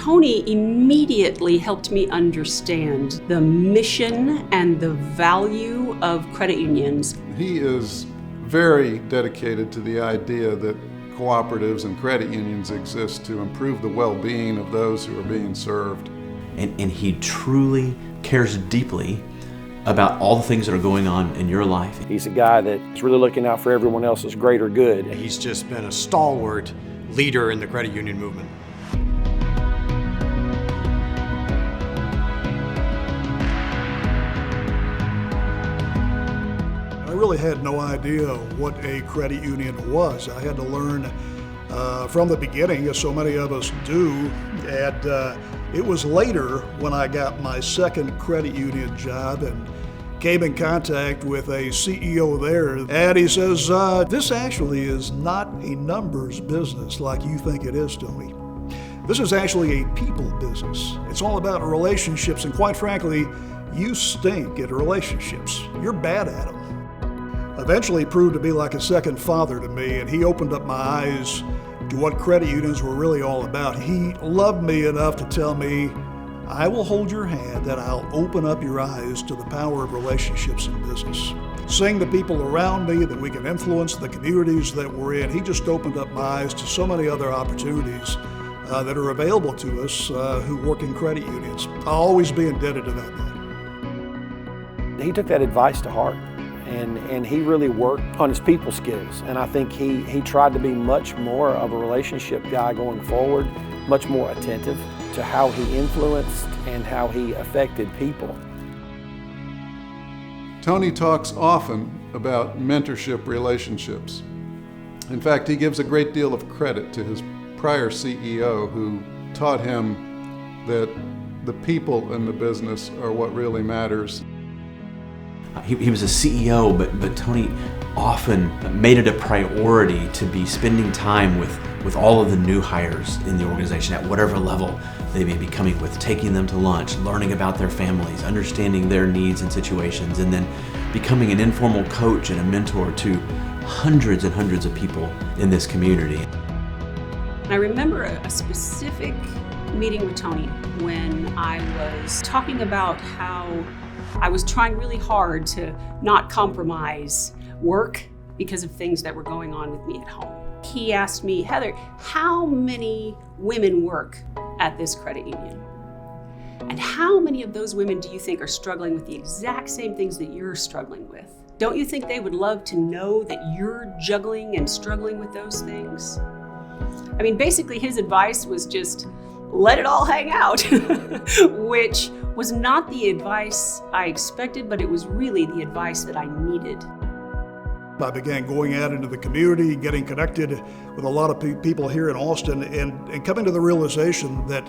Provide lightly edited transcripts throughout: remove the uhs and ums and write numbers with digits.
Tony immediately helped me understand the mission and the value of credit unions. He is very dedicated to the idea that cooperatives and credit unions exist to improve the well-being of those who are being served. And he truly cares deeply about all the things that are going on in your life. He's a guy that's really looking out for everyone else's greater good. He's just been a stalwart leader in the credit union movement. I really had no idea what a credit union was. I had to learn from the beginning, as so many of us do, and it was later when I got my second credit union job and came in contact with a CEO there, and he says, this actually is not a numbers business like you think it is, Tony. This is actually a people business. It's all about relationships, and quite frankly, you stink at relationships. You're bad at them. Eventually proved to be like a second father to me, and he opened up my eyes to what credit unions were really all about. He loved me enough to tell me, I will hold your hand and I'll open up your eyes to the power of relationships in business. Seeing the people around me, that we can influence the communities that we're in, he just opened up my eyes to so many other opportunities that are available to us who work in credit unions. I'll always be indebted to that man. He took that advice to heart. And he really worked on his people skills. And I think he tried to be much more of a relationship guy going forward, much more attentive to how he influenced and how he affected people. Tony talks often about mentorship relationships. In fact, he gives a great deal of credit to his prior CEO who taught him that the people in the business are what really matters. He was a CEO, but Tony often made it a priority to be spending time with all of the new hires in the organization at whatever level they may be coming with, taking them to lunch, learning about their families, understanding their needs and situations, and then becoming an informal coach and a mentor to hundreds and hundreds of people in this community. I remember a specific meeting with Tony when I was talking about how I was trying really hard to not compromise work because of things that were going on with me at home. He asked me, Heather, how many women work at this credit union? And how many of those women do you think are struggling with the exact same things that you're struggling with? Don't you think they would love to know that you're juggling and struggling with those things? I mean, basically his advice was just let it all hang out, which was not the advice I expected, but it was really the advice that I needed. I began going out into the community, getting connected with a lot of people here in Austin, and coming to the realization that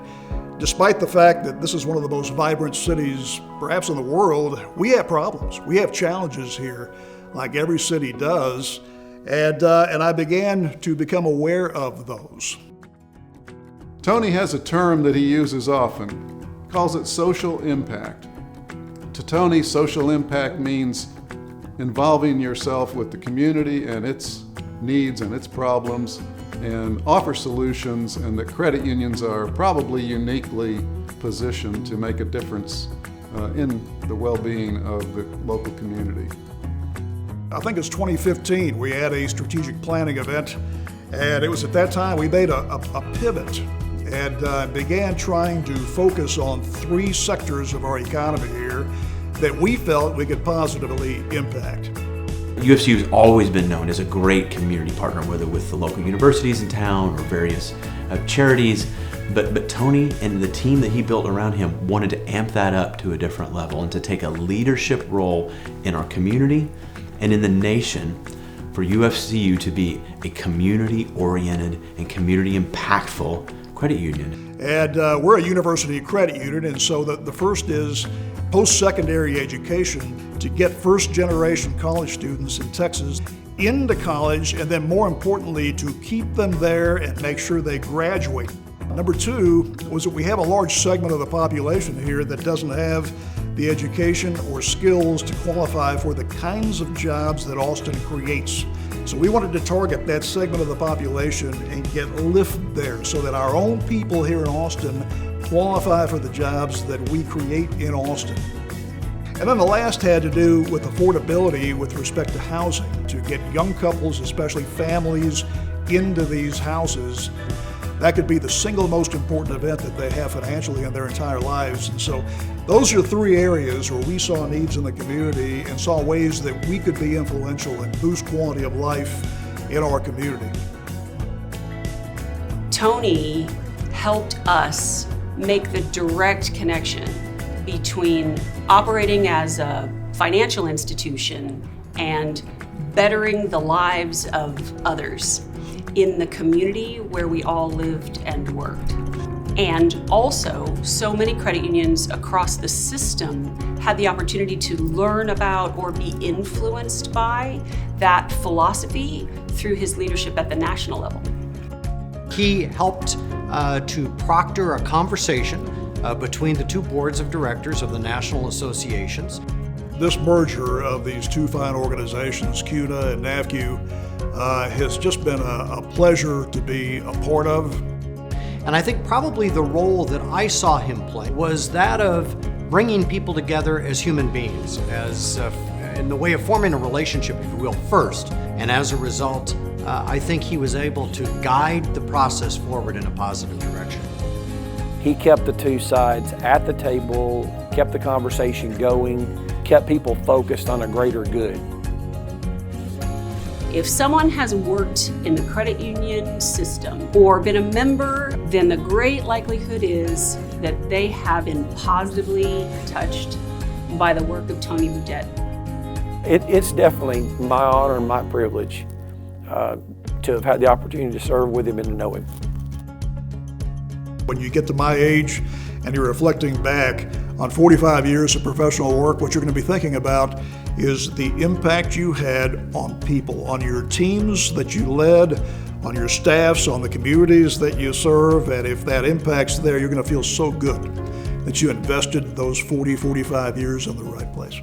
despite the fact that this is one of the most vibrant cities perhaps in the world, we have problems. We have challenges here, like every city does, and I began to become aware of those. Tony has a term that he uses often. Calls it social impact. To Tony, social impact means involving yourself with the community and its needs and its problems and offer solutions, and that credit unions are probably uniquely positioned to make a difference in the well-being of the local community. I think it's 2015, we had a strategic planning event, and it was at that time we made a pivot and began trying to focus on three sectors of our economy here that we felt we could positively impact. UFCU has always been known as a great community partner, whether with the local universities in town or various charities, but Tony and the team that he built around him wanted to amp that up to a different level and to take a leadership role in our community and in the nation for UFCU to be a community-oriented and community-impactful credit union. And we're a university credit union, and so the first is post-secondary education to get first-generation college students in Texas into college, and then more importantly, to keep them there and make sure they graduate. Number two was that we have a large segment of the population here that doesn't have the education or skills to qualify for the kinds of jobs that Austin creates. So we wanted to target that segment of the population and get lift there so that our own people here in Austin qualify for the jobs that we create in Austin. And then the last had to do with affordability with respect to housing, to get young couples, especially families, into these houses. That could be the single most important event that they have financially in their entire lives. And so those are three areas where we saw needs in the community and saw ways that we could be influential and boost quality of life in our community. Tony helped us make the direct connection between operating as a financial institution and bettering the lives of others in the community where we all lived and worked. And also, so many credit unions across the system had the opportunity to learn about or be influenced by that philosophy through his leadership at the national level. He helped to proctor a conversation between the two boards of directors of the national associations. This merger of these two fine organizations, CUNA and NAFCU, has just been a pleasure to be a part of. And I think probably the role that I saw him play was that of bringing people together as human beings, as in the way of forming a relationship, if you will, first. And as a result, I think he was able to guide the process forward in a positive direction. He kept the two sides at the table, kept the conversation going, kept people focused on a greater good. If someone has worked in the credit union system or been a member, then the great likelihood is that they have been positively touched by the work of Tony Budet. It's definitely my honor and my privilege to have had the opportunity to serve with him and to know him. When you get to my age and you're reflecting back on 45 years of professional work, what you're going to be thinking about is the impact you had on people, on your teams that you led, on your staffs, on the communities that you serve. And if that impact's there, you're going to feel so good that you invested those 45 years in the right place.